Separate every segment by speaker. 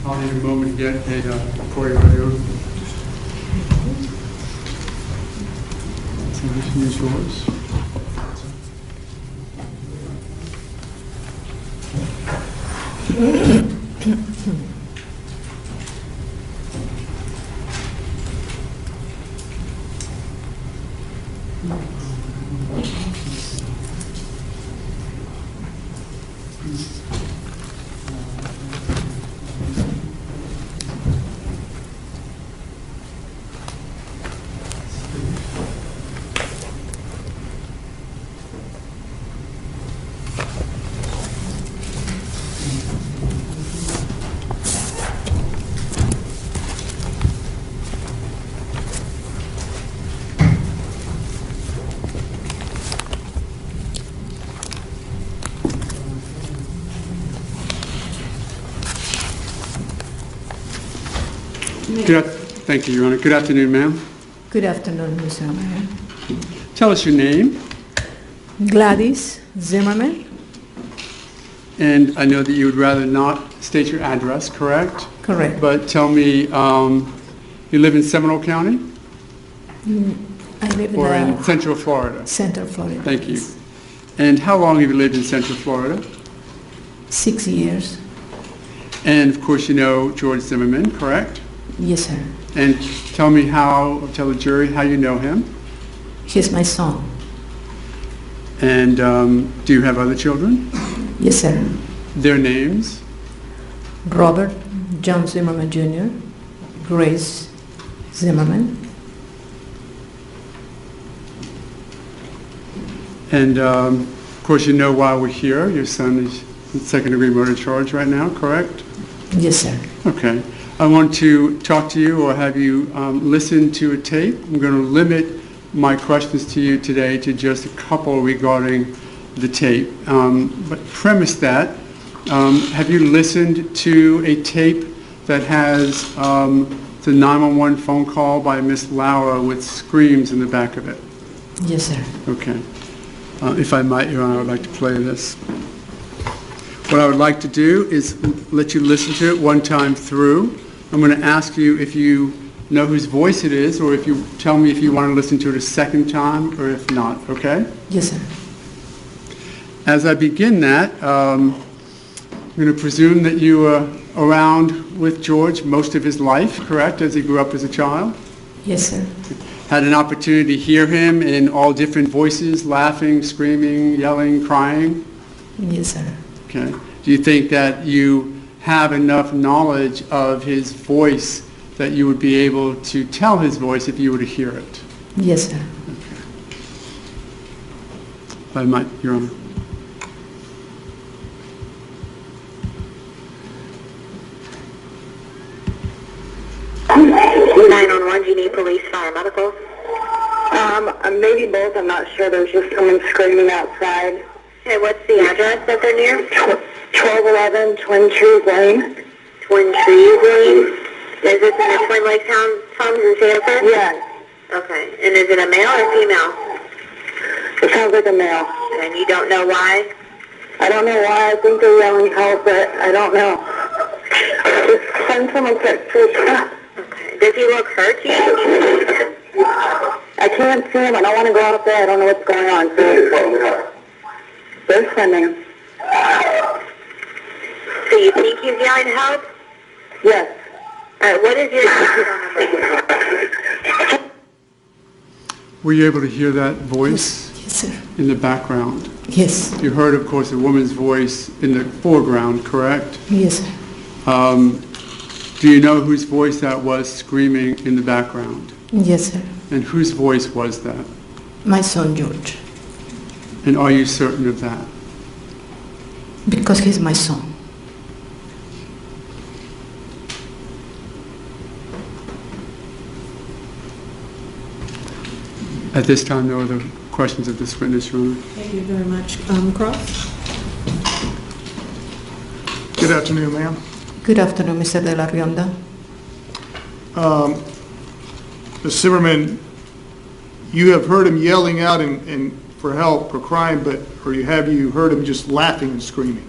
Speaker 1: I'll need a moment to get a recording audio. So this is yours. Thank you, Your Honor. Good afternoon, ma'am.
Speaker 2: Good afternoon, Mr. Mayor.
Speaker 1: Tell us your name.
Speaker 2: Gladys Zimmerman.
Speaker 1: And I know that you would rather not state your address, correct?
Speaker 2: Correct.
Speaker 1: But tell me, you live in Seminole County?
Speaker 2: I live
Speaker 1: in Central Florida?
Speaker 2: Central Florida.
Speaker 1: Thank you. And how long have you lived in Central Florida?
Speaker 2: 6 years.
Speaker 1: And of course you know George Zimmerman, correct?
Speaker 2: Yes, sir.
Speaker 1: And tell me tell the jury how you know him.
Speaker 2: He's my son.
Speaker 1: And do you have other children?
Speaker 2: Yes, sir.
Speaker 1: Their names?
Speaker 2: Robert John Zimmerman Jr., Grace Zimmerman.
Speaker 1: And of course you know why we're here. Your son is in second-degree murder charge right now, correct?
Speaker 2: Yes, sir.
Speaker 1: Okay. I want to talk to you or have you listen to a tape. I'm going to limit my questions to you today to just a couple regarding the tape. But premise that, have you listened to a tape that has the 911 phone call by Miss Laura with screams in the back of it?
Speaker 2: Yes, sir.
Speaker 1: Okay. If I might, Your Honor, I would like to play this. What I would like to do is let you listen to it one time through. I'm going to ask you if you know whose voice it is, or if you tell me if you want to listen to it a second time, or if not, okay?
Speaker 2: Yes, sir.
Speaker 1: As I begin that, I'm going to presume that you were around with George most of his life, correct, as he grew up as a child?
Speaker 2: Yes, sir.
Speaker 1: Had an opportunity to hear him in all different voices, laughing, screaming, yelling, crying?
Speaker 2: Yes, sir.
Speaker 1: Okay. Do you think that you have enough knowledge of his voice that you would be able to tell his voice if you were to hear it?
Speaker 2: Yes, sir.
Speaker 1: Okay. If I might, Your Honor.
Speaker 3: Do you need police, fire, medical? Maybe both. I'm not sure. There's just someone screaming outside. Okay, what's the address that they're near? 1211 Twin Trees Lane. Twin Trees Lane? Is this in the Twin Lake Town in Sanford? Yes. Okay. And is it a male or female? It sounds like a male. And you don't know why? I don't know why. I think they're yelling help, but I don't know. Just send someone quick, please. Okay. Does he look hurt to you? I can't see him. I don't want to go out there. I don't know what's going on. They're sending him. So you think he's yelling help? Yes. All right, what is your number?
Speaker 1: Were you able to hear that voice?
Speaker 2: Yes, sir.
Speaker 1: In the background?
Speaker 2: Yes.
Speaker 1: You heard, of course, a woman's voice in the foreground, correct?
Speaker 2: Yes, sir.
Speaker 1: Do you know whose voice that was screaming in the background?
Speaker 2: Yes, sir.
Speaker 1: And whose voice was that?
Speaker 2: My son, George.
Speaker 1: And are you certain of that?
Speaker 2: Because he's my son.
Speaker 1: At this time, no other questions of this witness, Your Honor.
Speaker 4: Thank you very much. Cross?
Speaker 5: Good afternoon, ma'am.
Speaker 2: Good afternoon, Mr. De La Rionda.
Speaker 5: Ms. Zimmerman, you have heard him yelling out for help or crying, or have you heard him just laughing and screaming?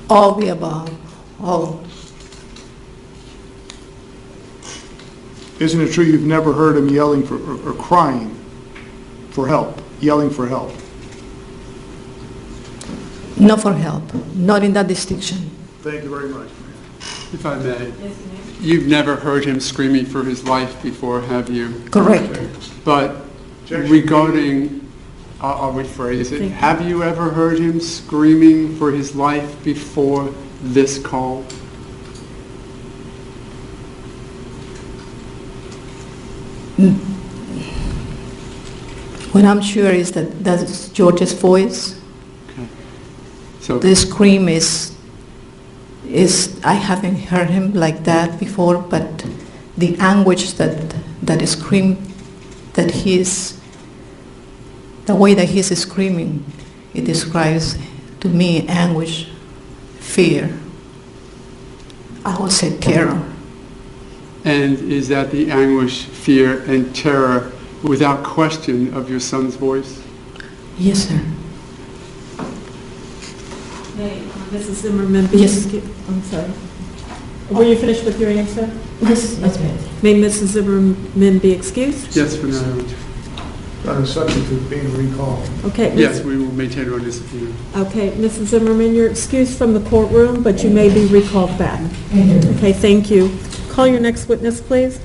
Speaker 2: All the above. All.
Speaker 5: Isn't it true you've never heard him yelling for, or crying for help, yelling for help?
Speaker 2: Not for help. Not in that distinction.
Speaker 5: Thank you very much.
Speaker 1: If I may. You've never heard him screaming for his life before, have you?
Speaker 2: Correct.
Speaker 1: But regarding, I'll rephrase it, have you ever heard him screaming for his life before this call?
Speaker 2: What I'm sure is that that's George's voice.
Speaker 1: Okay. So
Speaker 2: The scream is I haven't heard him like that before, but the anguish that scream, that he's, the way that he's screaming, it describes to me anguish, fear. I would say terror.
Speaker 1: And is that the anguish, fear, and terror, without question, of your son's voice?
Speaker 2: Yes, sir.
Speaker 4: May Mrs. Zimmerman be
Speaker 2: Yes.
Speaker 4: excused? I'm sorry. Were you finished with your answer?
Speaker 2: Yes, yes, ma'am.
Speaker 4: May Mrs. Zimmerman be excused?
Speaker 1: Yes, for now.
Speaker 5: On the subject of being recalled.
Speaker 4: Okay.
Speaker 1: Yes, we will maintain our discipline.
Speaker 4: Okay, Mrs. Zimmerman, you're excused from the courtroom, but you may be recalled back. Okay, thank you. Call your next witness, please.